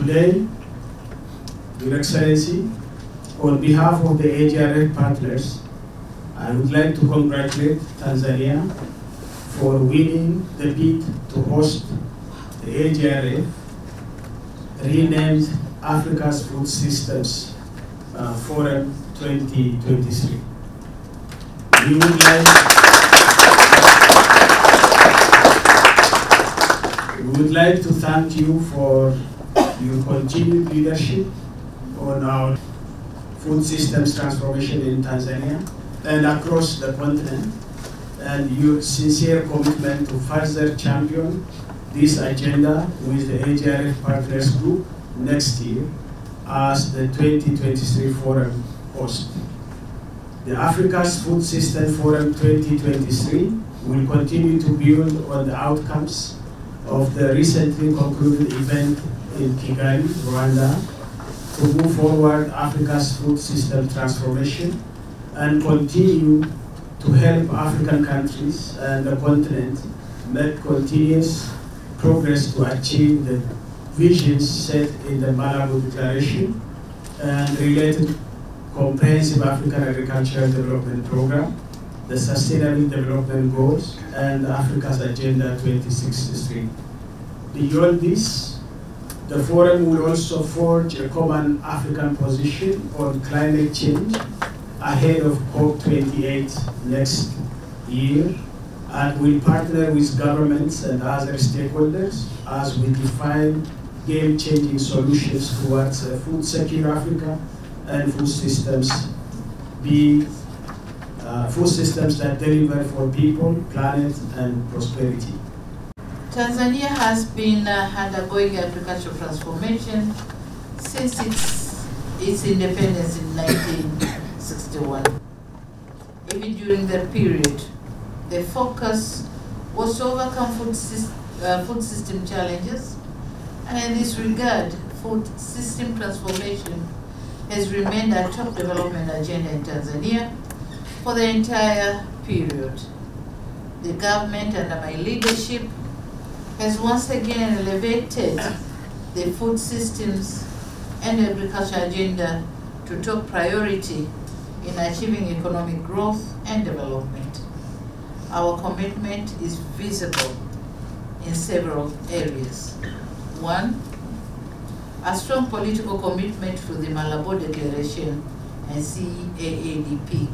Today, Your Excellency, on behalf of the AGRF partners, I would like to congratulate Tanzania for winning the bid to host the AGRF, renamed Africa's Food Systems Forum 2023. We would like to thank you for your continued leadership on our food systems transformation in Tanzania and across the continent, and your sincere commitment to further champion this agenda with the AGRF Partners Group next year as the 2023 Forum host. The Africa's Food System Forum 2023 will continue to build on the outcomes of the recently concluded event in KIJANI, Rwanda, to move forward Africa's food system transformation and continue to help African countries and the continent make continuous progress to achieve the visions set in the Malabo Declaration and related Comprehensive African Agricultural Development Program, the Sustainable Development Goals, and Africa's Agenda 2063. Beyond this, the Forum will also forge a common African position on climate change ahead of COP28 next year, and will partner with governments and other stakeholders as we define game-changing solutions towards a food-secure Africa and food systems that deliver for people, planet, and prosperity. Tanzania has been undergoing agricultural transformation since its independence in 1961. Even during that period, the focus was to overcome food system challenges, and in this regard, food system transformation has remained a top development agenda in Tanzania for the entire period. The government, under my leadership, has once again elevated the food systems and agriculture agenda to top priority in achieving economic growth and development. Our commitment is visible in several areas. One, a strong political commitment to the Malabo Declaration and CAADP,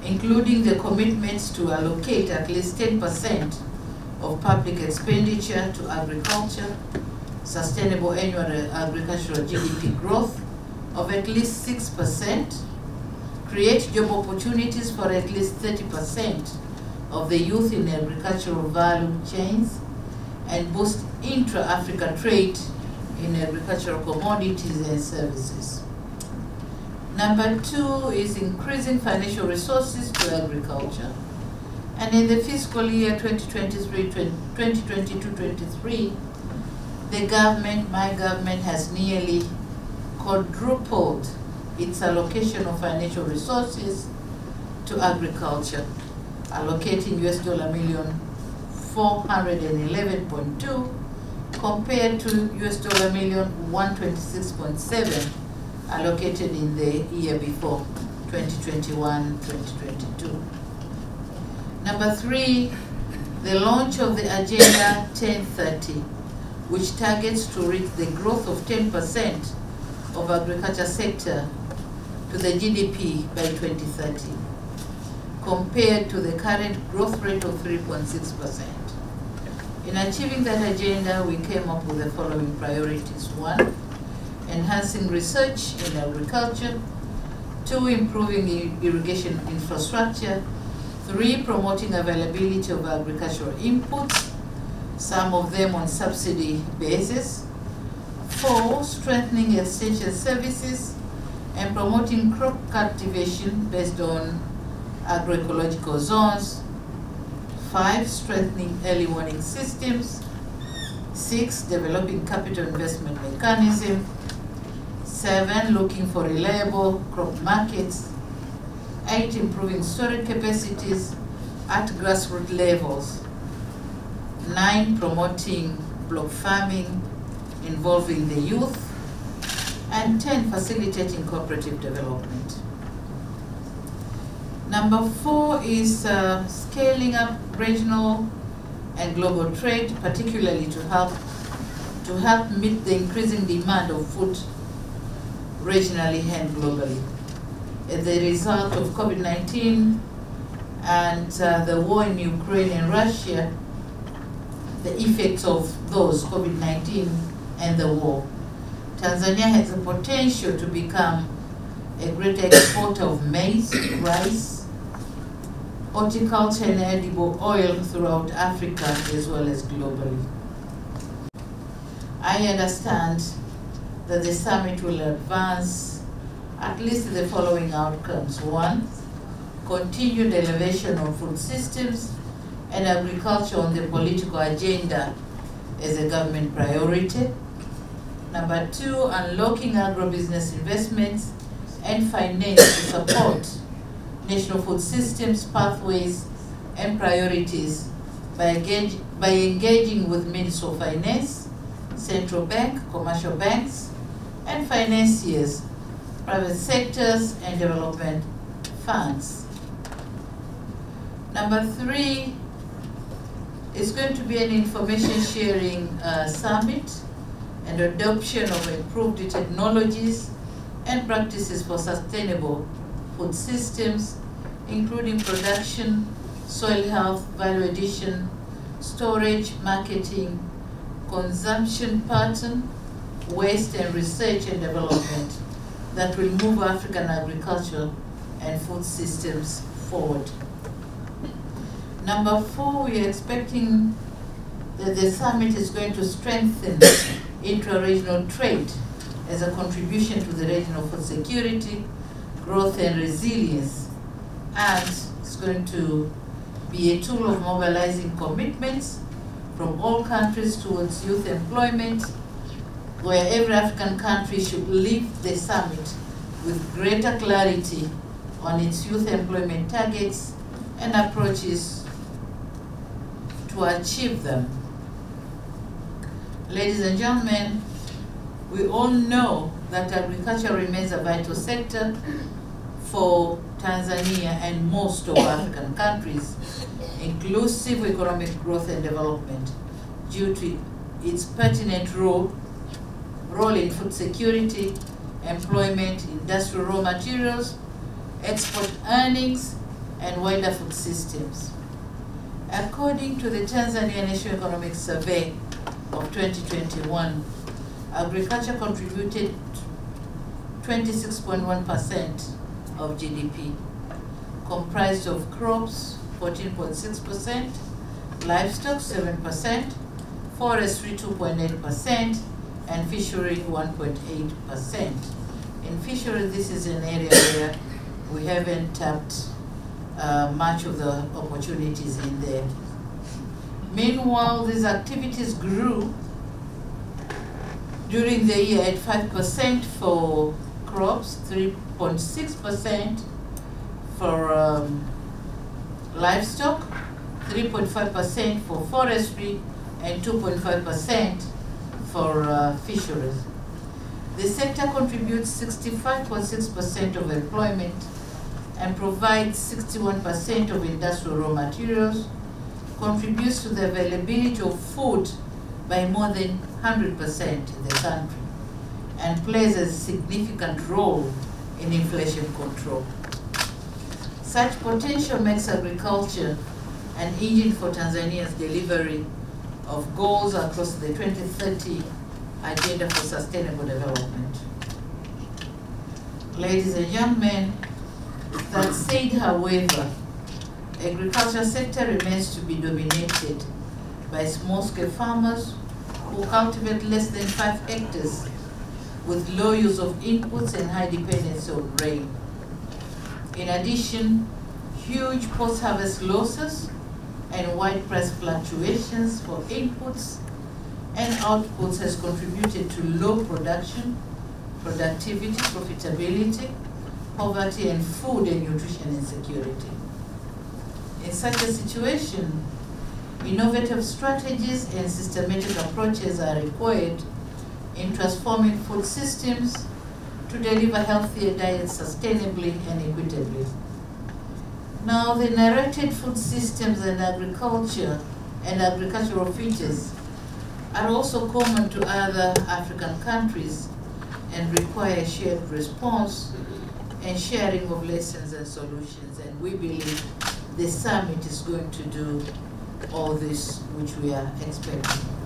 including the commitments to allocate at least 10% of public expenditure to agriculture, sustainable annual agricultural GDP growth of at least 6%, create job opportunities for at least 30% of the youth in agricultural value chains, and boost intra-Africa trade in agricultural commodities and services. Number two is increasing financial resources to agriculture. And in the fiscal year 2022-23, the government, my government, has nearly quadrupled its allocation of financial resources to agriculture, allocating $411.2 compared to $126.7 allocated in the year before, 2021-2022. Number three, the launch of the Agenda 1030, which targets to reach the growth of 10% of agriculture sector to the GDP by 2030, compared to the current growth rate of 3.6%. In achieving that agenda, we came up with the following priorities. One, enhancing research in agriculture. Two, improving irrigation infrastructure. Three, promoting availability of agricultural inputs, some of them on subsidy basis. Four, strengthening extension services and promoting crop cultivation based on agroecological zones. 5, strengthening early warning systems. 6, developing capital investment mechanism. 7, looking for reliable crop markets. 8, improving storage capacities at grassroots levels. 9, promoting block farming. involving the youth, and 10, facilitating cooperative development. Number 4 is scaling up regional and global trade, particularly to help meet the increasing demand of food regionally and globally. As a result of COVID-19 and the war in Ukraine and Russia, the effects of those, COVID-19 and the war, Tanzania has the potential to become a great exporter of maize, rice, horticulture and edible oil throughout Africa as well as globally. I understand that the summit will advance at least the following outcomes. 1, continued elevation of food systems and agriculture on the political agenda as a government priority. Number 2, unlocking agribusiness investments and finance to support national food systems, pathways, and priorities by engaging with Ministry of Finance, Central Bank, commercial banks, and financiers, private sectors, and development funds. Number 3 is going to be an information sharing summit and adoption of improved technologies and practices for sustainable food systems, including production, soil health, value addition, storage, marketing, consumption pattern, waste, and research and development that will move African agriculture and food systems forward. Number 4, we are expecting that the summit is going to strengthen intra-regional trade as a contribution to the regional food security, growth and resilience, and it's going to be a tool of mobilizing commitments from all countries towards youth employment, where every African country should leave the summit with greater clarity on its youth employment targets and approaches to achieve them. Ladies and gentlemen, we all know that agriculture remains a vital sector for Tanzania and most of African countries, inclusive economic growth and development, due to its pertinent role in food security, employment, industrial raw materials, export earnings, and wider food systems. According to the Tanzania National Economic Survey of 2021, agriculture contributed 26.1% of GDP, comprised of crops 14.6%, livestock 7%, forestry 2.8%, and fishery 1.8%. In fishery, this is an area where we haven't tapped much of the opportunities in there. Meanwhile, these activities grew during the year at 5% for crops, 3.6% for livestock, 3.5% for forestry, and 2.5% for fisheries. The sector contributes 65.6% of employment and provides 61% of industrial raw materials, contributes to the availability of food by more than 100% in the country, and plays a significant role in inflation control. Such potential makes agriculture an engine for Tanzania's delivery of goals across the 2030 Agenda for Sustainable Development. Ladies and gentlemen, that said, however, agriculture sector remains to be dominated by small-scale farmers who cultivate less than 5 hectares with low use of inputs and high dependency on rain. In addition, huge post-harvest losses and wide price fluctuations for inputs and outputs has contributed to low production, productivity, profitability, poverty, and food and nutrition insecurity. In such a situation, innovative strategies and systematic approaches are required in transforming food systems to deliver healthier diets sustainably and equitably. Now, the narrated food systems and agriculture and agricultural features are also common to other African countries and require shared response and sharing of lessons and solutions. And we believe the summit is going to do all this which we are expecting.